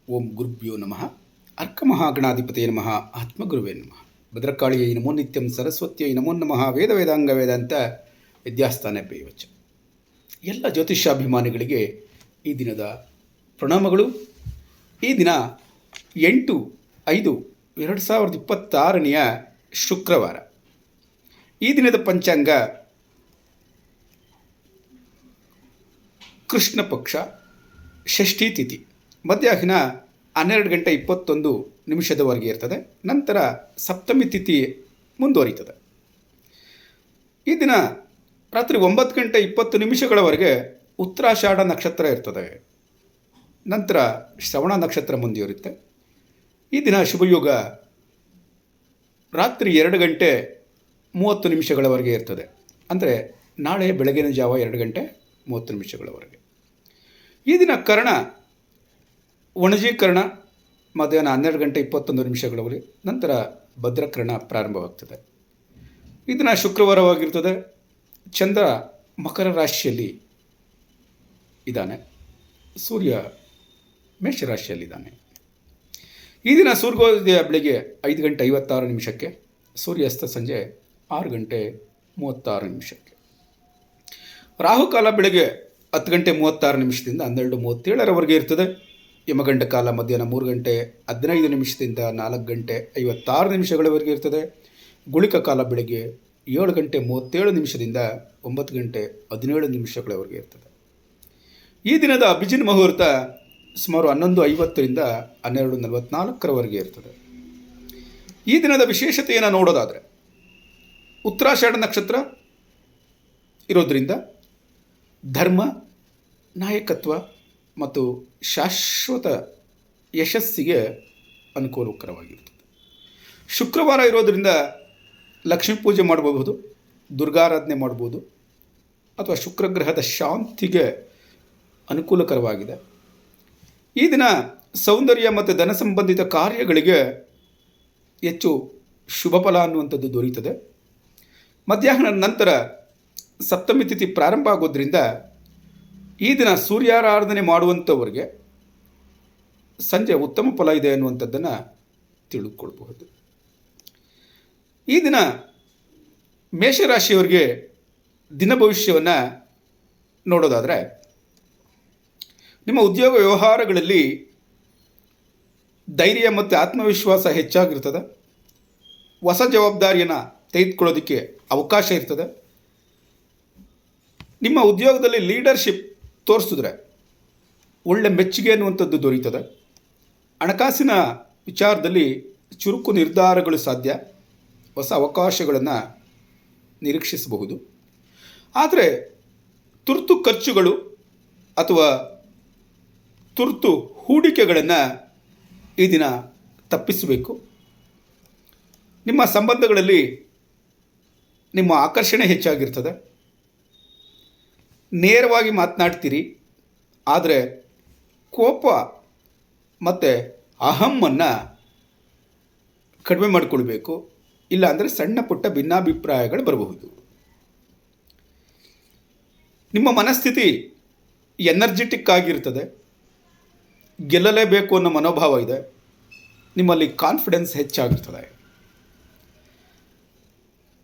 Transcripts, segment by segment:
ಓಂ ಗುರುಭ್ಯೋ ನಮಃ. ಅರ್ಕಮಹಾಗಣಾಧಿಪತಯೇ ನಮಃ. ಆತ್ಮಗುರುವೇ ನಮಃ. ಭದ್ರಕಾಳಿಯೈ ನಮೋ ನಿತ್ಯಂ. ಸರಸ್ವತ್ಯೈ ನಮೋ ನಮಃ. ವೇದ ವೇದಾಂಗ ವೇದಾಂತ ವಿದ್ಯಾಸ್ಥಾನ ಪೇವಚ. ಎಲ್ಲ ಜ್ಯೋತಿಷಾಭಿಮಾನಿಗಳಿಗೆ ಈ ದಿನದ ಪ್ರಣಾಮಗಳು. ಈ ದಿನ 8/5/2026 ಶುಕ್ರವಾರ. ಈ ದಿನದ ಪಂಚಾಂಗ ಕೃಷ್ಣ ಪಕ್ಷ, ಷಷ್ಠಿ ತಿಥಿ, ಮಧ್ಯಾಹ್ನ 12:21 ಇರ್ತದೆ. ನಂತರ ಸಪ್ತಮಿ ತಿಥಿ ಮುಂದುವರಿತದೆ. ಈ ದಿನ ರಾತ್ರಿ 9:20 ಉತ್ತರಾಷಾಢ ನಕ್ಷತ್ರ ಇರ್ತದೆ. ನಂತರ ಶ್ರವಣ ನಕ್ಷತ್ರ ಮುಂದುವರಿಯುತ್ತೆ. ಈ ದಿನ ಶುಭಯೋಗ ರಾತ್ರಿ 2:30 ಇರ್ತದೆ. ಅಂದರೆ ನಾಳೆ ಬೆಳಗಿನ ಜಾವ 2:30 ಈ ದಿನ ಕರ್ಣ ಒಣಜೀಕರಣ ಮಧ್ಯಾಹ್ನ 12:21 ನಂತರ ಭದ್ರಕರ್ಣ ಪ್ರಾರಂಭವಾಗ್ತದೆ. ಈ ದಿನ ಶುಕ್ರವಾರವಾಗಿರ್ತದೆ. ಚಂದ್ರ ಮಕರ ರಾಶಿಯಲ್ಲಿ ಇದ್ದಾನೆ, ಸೂರ್ಯ ಮೇಷರಾಶಿಯಲ್ಲಿದ್ದಾನೆ. ಈ ದಿನ ಸೂರ್ಯೋದಯ ಬೆಳಗ್ಗೆ 5:56, ಸೂರ್ಯಾಸ್ತ ಸಂಜೆ 6:36. ರಾಹುಕಾಲ ಬೆಳಗ್ಗೆ 10:36 12:37 ಇರ್ತದೆ. ಯಮಗಂಡ ಕಾಲ ಮಧ್ಯಾಹ್ನ 3:15 4:56 ಇರ್ತದೆ. ಗುಳಿಕ ಕಾಲ ಬೆಳಗ್ಗೆ 7:37 9:17 ಇರ್ತದೆ. ಈ ದಿನದ ಅಭಿಜಿನ್ ಮುಹೂರ್ತ ಸುಮಾರು 11:50 12:44 ಇರ್ತದೆ. ಈ ದಿನದ ವಿಶೇಷತೆಯನ್ನು ನೋಡೋದಾದರೆ, ಉತ್ತರಾಷಾಢ ನಕ್ಷತ್ರ ಇರೋದರಿಂದ ಧರ್ಮ, ನಾಯಕತ್ವ ಮತ್ತು ಶಾಶ್ವತ ಯಶಸ್ಸಿಗೆ ಅನುಕೂಲಕರವಾಗಿರ್ತದೆ. ಶುಕ್ರವಾರ ಇರೋದರಿಂದ ಲಕ್ಷ್ಮೀ ಪೂಜೆ ಮಾಡಬಹುದು, ದುರ್ಗಾರಾಧನೆ ಮಾಡ್ಬೋದು, ಅಥವಾ ಶುಕ್ರಗ್ರಹದ ಶಾಂತಿಗೆ ಅನುಕೂಲಕರವಾಗಿದೆ. ಈ ದಿನ ಸೌಂದರ್ಯ ಮತ್ತು ಧನ ಸಂಬಂಧಿತ ಕಾರ್ಯಗಳಿಗೆ ಹೆಚ್ಚು ಶುಭ ಫಲ ಅನ್ನುವಂಥದ್ದು ದೊರೆಯುತ್ತದೆ. ಮಧ್ಯಾಹ್ನ ನಂತರ ಸಪ್ತಮಿ ತಿಥಿ ಪ್ರಾರಂಭ ಆಗೋದ್ರಿಂದ ಈ ದಿನ ಸೂರ್ಯಾರಾಧನೆ ಮಾಡುವಂಥವ್ರಿಗೆ ಸಂಜೆ ಉತ್ತಮ ಫಲ ಇದೆ ಅನ್ನುವಂಥದ್ದನ್ನು ತಿಳಿದುಕೊಳ್ಬಹುದು. ಈ ದಿನ ಮೇಷರಾಶಿಯವರಿಗೆ ದಿನ ಭವಿಷ್ಯವನ್ನು ನೋಡೋದಾದರೆ, ನಿಮ್ಮ ಉದ್ಯೋಗ ವ್ಯವಹಾರಗಳಲ್ಲಿ ಧೈರ್ಯ ಮತ್ತು ಆತ್ಮವಿಶ್ವಾಸ ಹೆಚ್ಚಾಗಿರ್ತದೆ. ಹೊಸ ಜವಾಬ್ದಾರಿಯನ್ನು ತೆಗೆದುಕೊಳ್ಳೋದಕ್ಕೆ ಅವಕಾಶ ಇರ್ತದೆ. ನಿಮ್ಮ ಉದ್ಯೋಗದಲ್ಲಿ ಲೀಡರ್ಶಿಪ್ ತೋರಿಸಿದ್ರೆ ಒಳ್ಳೆ ಮೆಚ್ಚುಗೆ ಅನ್ನುವಂಥದ್ದು ದೊರೆಯುತ್ತದೆ. ಹಣಕಾಸಿನ ವಿಚಾರದಲ್ಲಿ ಚುರುಕು ನಿರ್ಧಾರಗಳು ಸಾಧ್ಯ. ಹೊಸ ಅವಕಾಶಗಳನ್ನು ನಿರೀಕ್ಷಿಸಬಹುದು. ಆದರೆ ತುರ್ತು ಖರ್ಚುಗಳು ಅಥವಾ ತುರ್ತು ಹೂಡಿಕೆಗಳನ್ನು ಈ ದಿನ ತಪ್ಪಿಸಬೇಕು. ನಿಮ್ಮ ಸಂಬಂಧಗಳಲ್ಲಿ ನಿಮ್ಮ ಆಕರ್ಷಣೆ ಹೆಚ್ಚಾಗಿರ್ತದೆ. ನೇರವಾಗಿ ಮಾತನಾಡ್ತೀರಿ, ಆದರೆ ಕೋಪ ಮತ್ತು ಅಹಮ್ಮನ್ನು ಕಡಿಮೆ ಮಾಡಿಕೊಳ್ಬೇಕು. ಇಲ್ಲ ಅಂದರೆ ಸಣ್ಣ ಪುಟ್ಟ ಭಿನ್ನಾಭಿಪ್ರಾಯಗಳು ಬರಬಹುದು. ನಿಮ್ಮ ಮನಸ್ಥಿತಿ ಎನರ್ಜೆಟಿಕ್ ಆಗಿರ್ತದೆ. ಗೆಲ್ಲಲೇಬೇಕು ಅನ್ನೋ ಮನೋಭಾವ ಇದೆ. ನಿಮ್ಮಲ್ಲಿ ಕಾನ್ಫಿಡೆನ್ಸ್ ಹೆಚ್ಚಾಗಿರ್ತದೆ.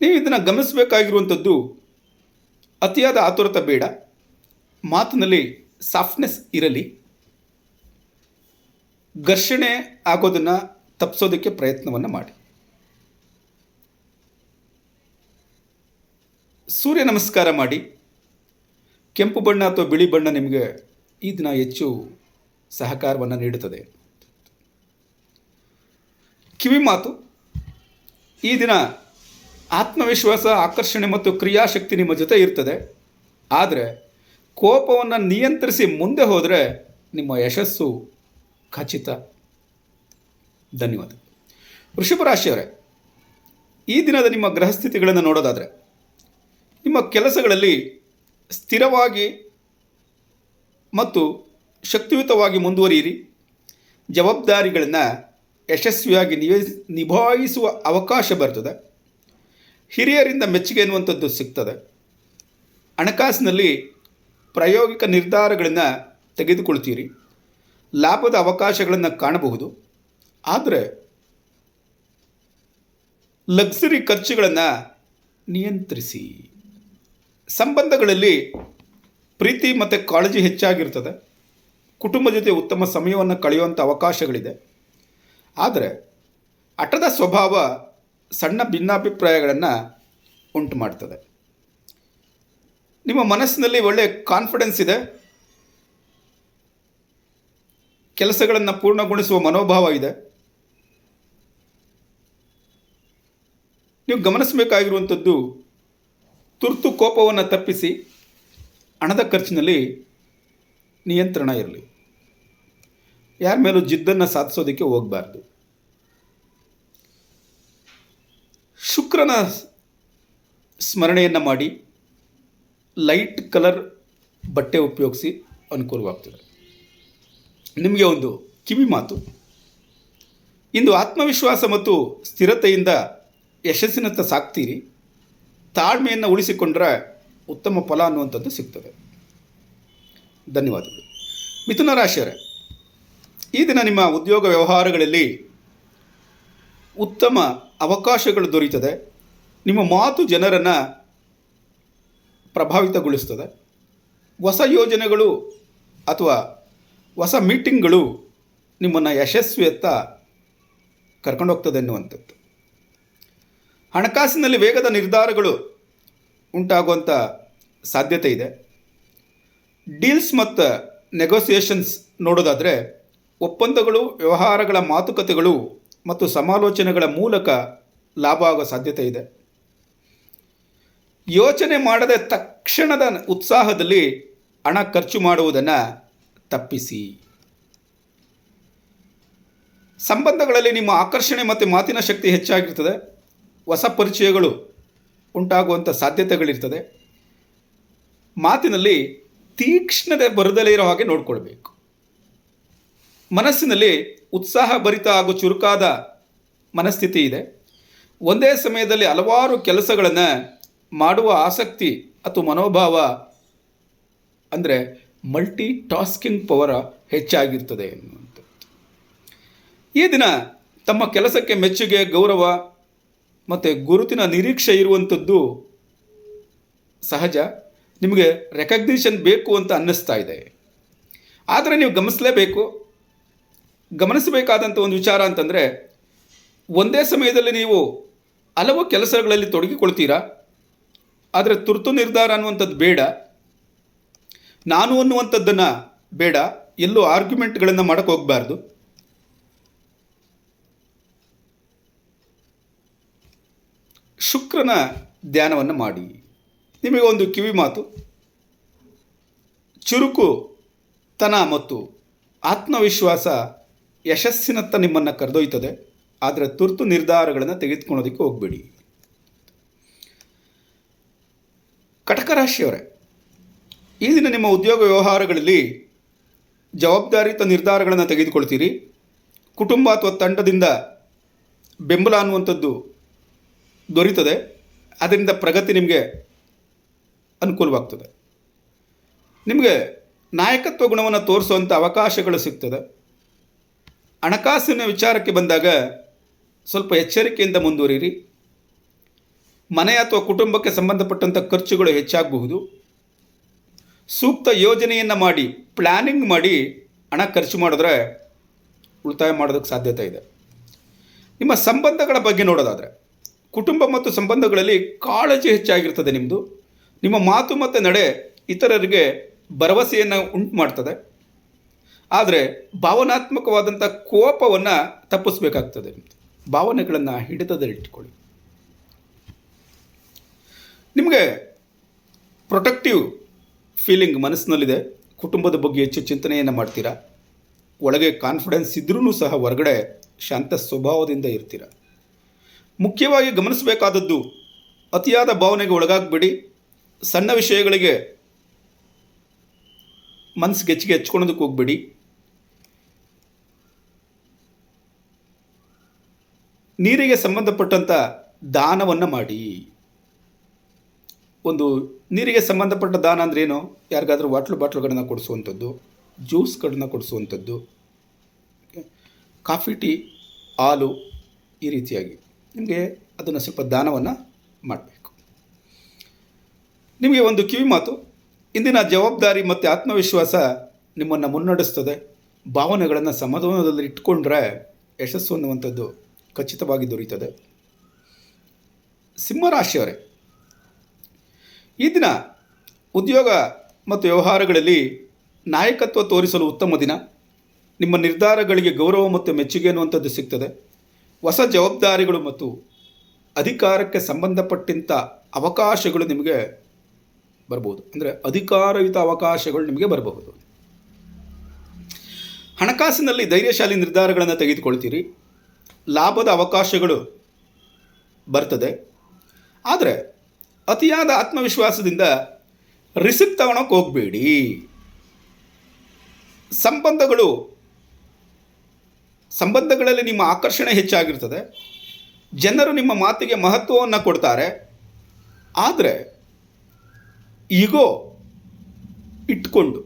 ನೀವು ಇದನ್ನು ಗಮನಿಸಬೇಕಾಗಿರುವಂಥದ್ದು, ಅತಿಯಾದ ಆತುರತೆ ಬೇಡ. ಮಾತಿನಲ್ಲಿ ಸಾಫ್ಟ್ನೆಸ್ ಇರಲಿ. ಘರ್ಷಣೆ ಆಗೋದನ್ನು ತಪ್ಪಿಸೋದಕ್ಕೆ ಪ್ರಯತ್ನವನ್ನು ಮಾಡಿ. ಸೂರ್ಯ ನಮಸ್ಕಾರ ಮಾಡಿ. ಕೆಂಪು ಬಣ್ಣ ಅಥವಾ ಬಿಳಿ ಬಣ್ಣ ನಿಮಗೆ ಈ ದಿನ ಹೆಚ್ಚು ಸಹಕಾರವನ್ನು ನೀಡುತ್ತದೆ. ಕಿವಿ ಮಾತು. ಈ ದಿನ ಆತ್ಮವಿಶ್ವಾಸ, ಆಕರ್ಷಣೆ ಮತ್ತು ಕ್ರಿಯಾಶಕ್ತಿ ನಿಮ್ಮ ಜೊತೆ ಇರ್ತದೆ. ಆದರೆ ಕೋಪವನ್ನು ನಿಯಂತ್ರಿಸಿ ಮುಂದೆ ಹೋದರೆ ನಿಮ್ಮ ಯಶಸ್ಸು ಖಚಿತ. ಧನ್ಯವಾದ. ವೃಷಭ ರಾಶಿಯವರೇ, ಈ ದಿನದ ನಿಮ್ಮ ಗ್ರಹಸ್ಥಿತಿಗಳನ್ನು ನೋಡೋದಾದರೆ, ನಿಮ್ಮ ಕೆಲಸಗಳಲ್ಲಿ ಸ್ಥಿರವಾಗಿ ಮತ್ತು ಶಕ್ತಿಯುತವಾಗಿ ಮುಂದುವರಿಯಿರಿ. ಜವಾಬ್ದಾರಿಗಳನ್ನು ಯಶಸ್ವಿಯಾಗಿ ನಿಭಾಯಿಸುವ ಅವಕಾಶ ಬರ್ತದೆ. ಹಿರಿಯರಿಂದ ಮೆಚ್ಚುಗೆ ಎನ್ನುವಂಥದ್ದು ಸಿಗ್ತದೆ. ಹಣಕಾಸಿನಲ್ಲಿ ಪ್ರಾಯೋಗಿಕ ನಿರ್ಧಾರಗಳನ್ನು ತೆಗೆದುಕೊಳ್ತೀರಿ. ಲಾಭದ ಅವಕಾಶಗಳನ್ನು ಕಾಣಬಹುದು. ಆದರೆ ಲಕ್ಸುರಿ ಖರ್ಚುಗಳನ್ನು ನಿಯಂತ್ರಿಸಿ. ಸಂಬಂಧಗಳಲ್ಲಿ ಪ್ರೀತಿ ಮತ್ತು ಕಾಳಜಿ ಹೆಚ್ಚಾಗಿರ್ತದೆ. ಕುಟುಂಬ ಜೊತೆ ಉತ್ತಮ ಸಮಯವನ್ನು ಕಳೆಯುವಂಥ ಅವಕಾಶಗಳಿದೆ. ಆದರೆ ಹಠದ ಸ್ವಭಾವ ಸಣ್ಣ ಭಿನ್ನಾಭಿಪ್ರಾಯಗಳನ್ನು ಉಂಟು ಮಾಡ್ತದೆ. ನಿಮ್ಮ ಮನಸ್ಸಿನಲ್ಲಿ ಒಳ್ಳೆಯ ಕಾನ್ಫಿಡೆನ್ಸ್ ಇದೆ, ಕೆಲಸಗಳನ್ನು ಪೂರ್ಣಗೊಳಿಸುವ ಮನೋಭಾವ ಇದೆ. ನೀವು ಗಮನಿಸಬೇಕಾಗಿರುವಂಥದ್ದು, ತುರ್ತು ಕೋಪವನ್ನು ತಪ್ಪಿಸಿ ಹಣದ ಖರ್ಚಿನಲ್ಲಿ ನಿಯಂತ್ರಣ ಇರಲಿ. ಯಾರ ಮೇಲೂ ಜಿದ್ದನ್ನು ಸಾಧಿಸೋದಕ್ಕೆ ಹೋಗಬಾರ್ದು. ಶುಕ್ರನ ಸ್ಮರಣೆಯನ್ನು ಮಾಡಿ ಲೈಟ್ ಕಲರ್ ಬಟ್ಟೆ ಉಪಯೋಗಿಸಿ ಅನುಕೂಲವಾಗ್ತದೆ. ನಿಮಗೆ ಒಂದು ಕಿವಿ ಮಾತು, ಇಂದು ಆತ್ಮವಿಶ್ವಾಸ ಮತ್ತು ಸ್ಥಿರತೆಯಿಂದ ಯಶಸ್ಸಿನತ್ತ ಸಾಗ್ತೀರಿ. ತಾಳ್ಮೆಯನ್ನು ಉಳಿಸಿಕೊಂಡ್ರೆ ಉತ್ತಮ ಫಲ ಅನ್ನುವಂಥದ್ದು ಸಿಗ್ತದೆ. ಧನ್ಯವಾದಗಳು. ಮಿಥುನ ರಾಶಿಯವರೇ, ಈ ದಿನ ನಿಮ್ಮ ಉದ್ಯೋಗ ವ್ಯವಹಾರಗಳಲ್ಲಿ ಉತ್ತಮ ಅವಕಾಶಗಳು ದೊರೆಯುತ್ತದೆ. ನಿಮ್ಮ ಮಾತು ಜನರನ್ನು ಪ್ರಭಾವಿತಗೊಳಿಸ್ತದೆ. ಹೊಸ ಯೋಜನೆಗಳು ಅಥವಾ ಹೊಸ ಮೀಟಿಂಗ್ಗಳು ನಿಮ್ಮನ್ನು ಯಶಸ್ವಿಯತ್ತ ಕರ್ಕೊಂಡೋಗ್ತದೆ ಎನ್ನುವಂಥದ್ದು. ಹಣಕಾಸಿನಲ್ಲಿ ವೇಗದ ನಿರ್ಧಾರಗಳು ಉಂಟಾಗುವಂಥ ಸಾಧ್ಯತೆ ಇದೆ. ಡೀಲ್ಸ್ ಮತ್ತು ನೆಗೋಸಿಯೇಷನ್ಸ್ ನೋಡೋದಾದರೆ ಒಪ್ಪಂದಗಳು, ವ್ಯವಹಾರಗಳ ಮಾತುಕತೆಗಳು ಮತ್ತು ಸಮಾಲೋಚನೆಗಳ ಮೂಲಕ ಲಾಭ ಆಗೋ ಸಾಧ್ಯತೆ ಇದೆ. ಯೋಚನೆ ಮಾಡದೆ ತಕ್ಷಣದ ಉತ್ಸಾಹದಲ್ಲಿ ಹಣ ಖರ್ಚು ಮಾಡುವುದನ್ನು ತಪ್ಪಿಸಿ. ಸಂಬಂಧಗಳಲ್ಲಿ ನಿಮ್ಮ ಆಕರ್ಷಣೆ ಮತ್ತು ಮಾತಿನ ಶಕ್ತಿ ಹೆಚ್ಚಾಗಿರ್ತದೆ. ಹೊಸ ಪರಿಚಯಗಳು ಉಂಟಾಗುವಂಥ ಸಾಧ್ಯತೆಗಳಿರ್ತದೆ. ಮಾತಿನಲ್ಲಿ ತೀಕ್ಷ್ಣತೆ ಬರದಲೇ ಇರೋ ಹಾಗೆ ನೋಡಿಕೊಳ್ಬೇಕು. ಮನಸ್ಸಿನಲ್ಲಿ ಉತ್ಸಾಹ ಭರಿತ ಹಾಗೂ ಚುರುಕಾದ ಮನಸ್ಥಿತಿ ಇದೆ. ಒಂದೇ ಸಮಯದಲ್ಲಿ ಹಲವಾರು ಕೆಲಸಗಳನ್ನು ಮಾಡುವ ಆಸಕ್ತಿ ಅಥವಾ ಮನೋಭಾವ, ಅಂದರೆ ಮಲ್ಟಿ ಟಾಸ್ಕಿಂಗ್ ಪವರ್ ಹೆಚ್ಚಾಗಿರ್ತದೆ ಎನ್ನುವಂಥದ್ದು. ಈ ದಿನ ತಮ್ಮ ಕೆಲಸಕ್ಕೆ ಮೆಚ್ಚುಗೆ, ಗೌರವ ಮತ್ತು ಗುರುತಿನ ನಿರೀಕ್ಷೆ ಇರುವಂಥದ್ದು ಸಹಜ. ನಿಮಗೆ ರೆಕಗ್ನಿಷನ್ ಬೇಕು ಅಂತ ಅನ್ನಿಸ್ತಾ ಇದೆ. ಆದರೆ ನೀವು ಗಮನಿಸಬೇಕಾದಂಥ ಒಂದು ವಿಚಾರ ಅಂತಂದರೆ, ಒಂದೇ ಸಮಯದಲ್ಲಿ ನೀವು ಹಲವು ಕೆಲಸಗಳಲ್ಲಿ ತೊಡಗಿಕೊಳ್ತೀರಾ. ಆದರೆ ತುರ್ತು ನಿರ್ಧಾರ ಅನ್ನುವಂಥದ್ದು ಬೇಡ, ನಾನು ಅನ್ನುವಂಥದ್ದನ್ನು ಬೇಡ, ಎಲ್ಲೂ ಆರ್ಗ್ಯುಮೆಂಟ್ಗಳನ್ನು ಮಾಡೋಕ್ಕೆ ಹೋಗಬಾರ್ದು. ಶುಕ್ರನ ಧ್ಯಾನವನ್ನು ಮಾಡಿ. ನಿಮಗೆ ಒಂದು ಕಿವಿ ಮಾತು, ಚುರುಕುತನ ಮತ್ತು ಆತ್ಮವಿಶ್ವಾಸ ಯಶಸ್ಸಿನತ್ತ ನಿಮ್ಮನ್ನು ಕರೆದೊಯ್ತದೆ. ಆದರೆ ತುರ್ತು ನಿರ್ಧಾರಗಳನ್ನು ತೆಗೆದುಕೊಳ್ಳೋದಕ್ಕೆ ಹೋಗಬೇಡಿ. ಕಟಕ ರಾಶಿಯವರೇ, ಈ ದಿನ ನಿಮ್ಮ ಉದ್ಯೋಗ ವ್ಯವಹಾರಗಳಲ್ಲಿ ಜವಾಬ್ದಾರಿಯುತ ನಿರ್ಧಾರಗಳನ್ನು ತೆಗೆದುಕೊಳ್ತೀರಿ. ಕುಟುಂಬ ಅಥವಾ ತಂಡದಿಂದ ಬೆಂಬಲ ಅನ್ನುವಂಥದ್ದು ದೊರೀತದೆ. ಅದರಿಂದ ಪ್ರಗತಿ ನಿಮಗೆ ಅನುಕೂಲವಾಗ್ತದೆ. ನಿಮಗೆ ನಾಯಕತ್ವ ಗುಣವನ್ನು ತೋರಿಸುವಂಥ ಅವಕಾಶಗಳು ಸಿಗ್ತದೆ. ಹಣಕಾಸಿನ ವಿಚಾರಕ್ಕೆ ಬಂದಾಗ ಸ್ವಲ್ಪ ಎಚ್ಚರಿಕೆಯಿಂದ ಮುಂದುವರಿಯಿರಿ. ಮನೆ ಅಥವಾ ಕುಟುಂಬಕ್ಕೆ ಸಂಬಂಧಪಟ್ಟಂಥ ಖರ್ಚುಗಳು ಹೆಚ್ಚಾಗಬಹುದು. ಸೂಕ್ತ ಯೋಜನೆಯನ್ನು ಮಾಡಿ, ಪ್ಲ್ಯಾನಿಂಗ್ ಮಾಡಿ ಹಣ ಖರ್ಚು ಮಾಡಿದ್ರೆ ಉಳಿತಾಯ ಮಾಡೋದಕ್ಕೆ ಸಾಧ್ಯತೆ ಇದೆ. ನಿಮ್ಮ ಸಂಬಂಧಗಳ ಬಗ್ಗೆ ನೋಡೋದಾದರೆ, ಕುಟುಂಬ ಮತ್ತು ಸಂಬಂಧಗಳಲ್ಲಿ ಕಾಳಜಿ ಹೆಚ್ಚಾಗಿರ್ತದೆ ನಿಮ್ಮದು. ನಿಮ್ಮ ಮಾತು ಮತ್ತು ನಡೆ ಇತರರಿಗೆ ಭರವಸೆಯನ್ನು ಉಂಟು ಮಾಡ್ತದೆ. ಆದರೆ ಭಾವನಾತ್ಮಕವಾದಂಥ ಕೋಪವನ್ನು ತಪ್ಪಿಸಬೇಕಾಗ್ತದೆ. ಭಾವನೆಗಳನ್ನು ಹಿಡಿತದಲ್ಲಿಟ್ಟುಕೊಳ್ಳಿ. ನಿಮಗೆ ಪ್ರೊಟೆಕ್ಟಿವ್ ಫೀಲಿಂಗ್ ಮನಸ್ಸಿನಲ್ಲಿದೆ. ಕುಟುಂಬದ ಬಗ್ಗೆ ಹೆಚ್ಚು ಚಿಂತನೆಯನ್ನು ಮಾಡ್ತೀರಾ. ಒಳಗೆ ಕಾನ್ಫಿಡೆನ್ಸ್ ಇದ್ರೂ ಸಹ ಹೊರಗಡೆ ಶಾಂತ ಸ್ವಭಾವದಿಂದ ಇರ್ತೀರ. ಮುಖ್ಯವಾಗಿ ಗಮನಿಸಬೇಕಾದದ್ದು, ಅತಿಯಾದ ಭಾವನೆಗೆ ಒಳಗಾಗಬೇಡಿ. ಸಣ್ಣ ವಿಷಯಗಳಿಗೆ ಮನಸ್ಸಿಗೆ ಹೆಚ್ಚಿಗೆ ಹೆಚ್ಕೊಳ್ಳೋದಕ್ಕೆ ಹೋಗಬೇಡಿ. ನೀರಿಗೆ ಸಂಬಂಧಪಟ್ಟಂಥ ದಾನವನ್ನು ಮಾಡಿ. ಒಂದು ನೀರಿಗೆ ಸಂಬಂಧಪಟ್ಟ ದಾನ ಅಂದ್ರೇನು? ಯಾರಿಗಾದರೂ ಬಾಟ್ಲುಗಳನ್ನು ಕೊಡಿಸುವಂಥದ್ದು, ಜ್ಯೂಸ್ಗಳನ್ನ ಕೊಡಿಸುವಂಥದ್ದು, ಕಾಫಿ ಟೀ ಹಾಲು ಈ ರೀತಿಯಾಗಿ ನಿಮಗೆ ಅದನ್ನು ಸ್ವಲ್ಪ ದಾನವನ್ನು ಮಾಡಬೇಕು. ನಿಮಗೆ ಒಂದು ಕಿವಿ ಮಾತು, ಇಂದಿನ ಜವಾಬ್ದಾರಿ ಮತ್ತು ಆತ್ಮವಿಶ್ವಾಸ ನಿಮ್ಮನ್ನು ಮುನ್ನಡೆಸ್ತದೆ. ಭಾವನೆಗಳನ್ನು ಸಮಾಧಾನದಲ್ಲಿ ಇಟ್ಕೊಂಡ್ರೆ ಯಶಸ್ಸು ಅನ್ನುವಂಥದ್ದು ಖಚಿತವಾಗಿ ದೊರೆಯುತ್ತದೆ. ಸಿಂಹರಾಶಿಯವರೇ, ಈ ದಿನ ಉದ್ಯೋಗ ಮತ್ತು ವ್ಯವಹಾರಗಳಲ್ಲಿ ನಾಯಕತ್ವ ತೋರಿಸಲು ಉತ್ತಮ ದಿನ. ನಿಮ್ಮ ನಿರ್ಧಾರಗಳಿಗೆ ಗೌರವ ಮತ್ತು ಮೆಚ್ಚುಗೆ ಅನ್ನುವಂಥದ್ದು ಸಿಗ್ತದೆ. ಹೊಸ ಜವಾಬ್ದಾರಿಗಳು ಮತ್ತು ಅಧಿಕಾರಕ್ಕೆ ಸಂಬಂಧಪಟ್ಟಂಥ ಅವಕಾಶಗಳು ನಿಮಗೆ ಬರ್ಬೋದು. ಅಂದರೆ ಅಧಿಕಾರಯುತ ಅವಕಾಶಗಳು ನಿಮಗೆ ಬರಬಹುದು. ಹಣಕಾಸಿನಲ್ಲಿ ಧೈರ್ಯಶಾಲಿ ನಿರ್ಧಾರಗಳನ್ನು ತೆಗೆದುಕೊಳ್ತೀರಿ. ಲಾಭದ ಅವಕಾಶಗಳು ಬರ್ತದೆ. ಆದರೆ ಅತಿಯಾದ ಆತ್ಮವಿಶ್ವಾಸದಿಂದ ರಿಸ್ಕ್ ತಗೊಳಕ್ಕೆ ಹೋಗಬೇಡಿ. ಸಂಬಂಧಗಳಲ್ಲಿ ನಿಮ್ಮ ಆಕರ್ಷಣೆ ಹೆಚ್ಚಾಗಿರ್ತದೆ. ಜನರು ನಿಮ್ಮ ಮಾತಿಗೆ ಮಹತ್ವವನ್ನು ಕೊಡ್ತಾರೆ. ಆದರೆ ಈಗೋ ಇಟ್ಕೊಂಡು,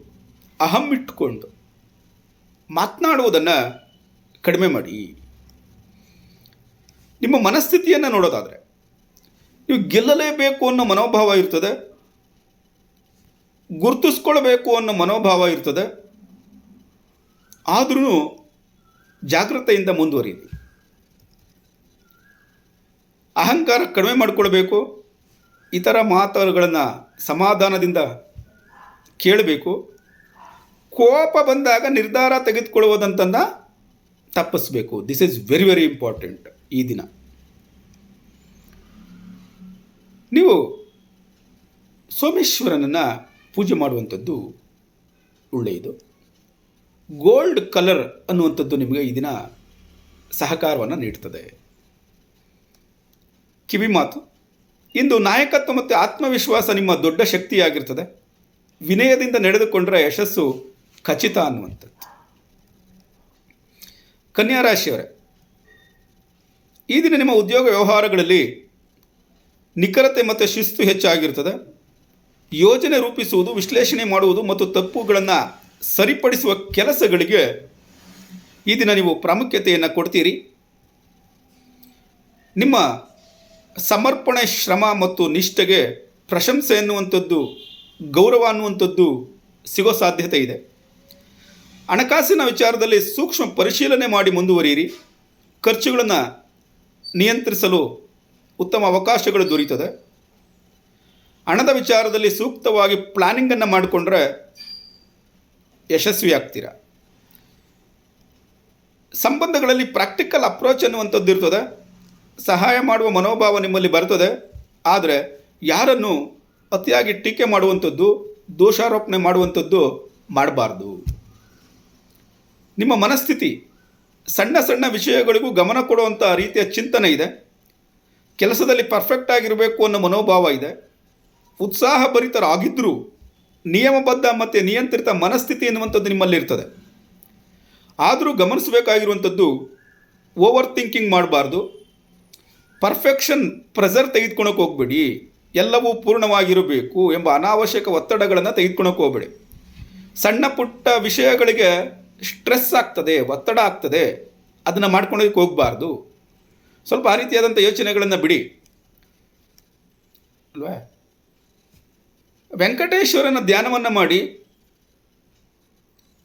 ಅಹಂ ಇಟ್ಕೊಂಡು ಮಾತನಾಡುವುದನ್ನು ಕಡಿಮೆ ಮಾಡಿ. ನಿಮ್ಮ ಮನಸ್ಥಿತಿಯನ್ನು ನೋಡೋದಾದರೆ ನೀವು ಗೆಲ್ಲಲೇಬೇಕು ಅನ್ನೋ ಮನೋಭಾವ ಇರ್ತದೆ, ಗುರುತಿಸ್ಕೊಳ್ಬೇಕು ಅನ್ನೋ ಮನೋಭಾವ ಇರ್ತದೆ. ಆದ್ರೂ ಜಾಗೃತೆಯಿಂದ ಮುಂದುವರಿಯಿರಿ. ಅಹಂಕಾರ ಕಡಿಮೆ ಮಾಡಿಕೊಳ್ಬೇಕು. ಇತರ ಮಾತುಗಳನ್ನು ಸಮಾಧಾನದಿಂದ ಕೇಳಬೇಕು. ಕೋಪ ಬಂದಾಗ ನಿರ್ಧಾರ ತೆಗೆದುಕೊಳ್ಳುವುದಂತನ್ನು ತಪ್ಪಿಸಬೇಕು. This is very very important. ಈ ದಿನ ನೀವು ಸೋಮೇಶ್ವರನನ್ನು ಪೂಜೆ ಮಾಡುವಂಥದ್ದು ಒಳ್ಳೆಯದು. ಗೋಲ್ಡ್ ಕಲರ್ ಅನ್ನುವಂಥದ್ದು ನಿಮಗೆ ಈ ದಿನ ಸಹಕಾರವನ್ನು ನೀಡ್ತದೆ. ಕಿವಿ ಮಾತು, ಇಂದು ನಾಯಕತ್ವ ಮತ್ತು ಆತ್ಮವಿಶ್ವಾಸ ನಿಮ್ಮ ದೊಡ್ಡ ಶಕ್ತಿಯಾಗಿರ್ತದೆ. ವಿನಯದಿಂದ ನಡೆದುಕೊಂಡ್ರೆ ಯಶಸ್ಸು ಖಚಿತ ಅನ್ನುವಂಥದ್ದು. ಕನ್ಯಾ ರಾಶಿಯವರೇ, ಈ ದಿನ ನಿಮ್ಮ ಉದ್ಯೋಗ ವ್ಯವಹಾರಗಳಲ್ಲಿ ನಿಖರತೆ ಮತ್ತು ಶಿಸ್ತು ಹೆಚ್ಚಾಗಿರ್ತದೆ. ಯೋಜನೆ ರೂಪಿಸುವುದು, ವಿಶ್ಲೇಷಣೆ ಮಾಡುವುದು ಮತ್ತು ತಪ್ಪುಗಳನ್ನು ಸರಿಪಡಿಸುವ ಕೆಲಸಗಳಿಗೆ ಈ ದಿನ ನೀವು ಪ್ರಾಮುಖ್ಯತೆಯನ್ನು ಕೊಡ್ತೀರಿ. ನಿಮ್ಮ ಸಮರ್ಪಣೆ, ಶ್ರಮ ಮತ್ತು ನಿಷ್ಠೆಗೆ ಪ್ರಶಂಸೆ ಎನ್ನುವಂಥದ್ದು, ಗೌರವ ಅನ್ನುವಂಥದ್ದು ಸಿಗೋ ಸಾಧ್ಯತೆ ಇದೆ. ಹಣಕಾಸಿನ ವಿಚಾರದಲ್ಲಿ ಸೂಕ್ಷ್ಮ ಪರಿಶೀಲನೆ ಮಾಡಿ ಮುಂದುವರಿಯಿರಿ. ಖರ್ಚುಗಳನ್ನು ನಿಯಂತ್ರಿಸಲು ಉತ್ತಮ ಅವಕಾಶಗಳು ದೊರೆಯುತ್ತದೆ. ಹಣದ ವಿಚಾರದಲ್ಲಿ ಸೂಕ್ತವಾಗಿ ಪ್ಲಾನಿಂಗನ್ನು ಮಾಡಿಕೊಂಡ್ರೆ ಯಶಸ್ವಿ ಆಗ್ತೀರ. ಸಂಬಂಧಗಳಲ್ಲಿ ಪ್ರಾಕ್ಟಿಕಲ್ ಅಪ್ರೋಚ್ ಅನ್ನುವಂಥದ್ದು ಇರ್ತದೆ. ಸಹಾಯ ಮಾಡುವ ಮನೋಭಾವ ನಿಮ್ಮಲ್ಲಿ ಬರ್ತದೆ. ಆದರೆ ಯಾರನ್ನು ಅತಿಯಾಗಿ ಟೀಕೆ ಮಾಡುವಂಥದ್ದು, ದೋಷಾರೋಪಣೆ ಮಾಡುವಂಥದ್ದು ಮಾಡಬಾರ್ದು. ನಿಮ್ಮ ಮನಸ್ಥಿತಿ ಸಣ್ಣ ಸಣ್ಣ ವಿಷಯಗಳಿಗೂ ಗಮನ ಕೊಡುವಂಥ ರೀತಿಯ ಚಿಂತನೆ ಇದೆ. ಕೆಲಸದಲ್ಲಿ ಪರ್ಫೆಕ್ಟ್ ಆಗಿರಬೇಕು ಅನ್ನೋ ಮನೋಭಾವ ಇದೆ. ಉತ್ಸಾಹಭರಿತರಾಗಿದ್ದರೂ ನಿಯಮಬದ್ಧ ಮತ್ತು ನಿಯಂತ್ರಿತ ಮನಸ್ಥಿತಿ ಎನ್ನುವಂಥದ್ದು ನಿಮ್ಮಲ್ಲಿರ್ತದೆ. ಆದರೂ ಗಮನಿಸಬೇಕಾಗಿರುವಂಥದ್ದು, ಓವರ್ ಥಿಂಕಿಂಗ್ ಮಾಡಬಾರ್ದು. ಪರ್ಫೆಕ್ಷನ್ ಪ್ರೆಷರ್ ತೆಗೆದುಕೊಳಕ್ಕೆ ಹೋಗಬೇಡಿ. ಎಲ್ಲವೂ ಪೂರ್ಣವಾಗಿರಬೇಕು ಎಂಬ ಅನಾವಶ್ಯಕ ಒತ್ತಡಗಳನ್ನು ತೆಗೆದುಕೊಳಕ್ಕೆ ಹೋಗಬೇಡಿ. ಸಣ್ಣ ಪುಟ್ಟ ವಿಷಯಗಳಿಗೆ ಸ್ಟ್ರೆಸ್ ಆಗ್ತದೆ, ಒತ್ತಡ ಆಗ್ತದೆ, ಅದನ್ನು ಮಾಡ್ಕೊಳ್ಳೋದಕ್ಕೆ ಹೋಗಬಾರ್ದು. ಸ್ವಲ್ಪ ಆ ರೀತಿಯಾದಂಥ ಯೋಚನೆಗಳನ್ನು ಬಿಡಿ ಅಲ್ವಾ. ವೆಂಕಟೇಶ್ವರನ ಧ್ಯಾನವನ್ನು ಮಾಡಿ,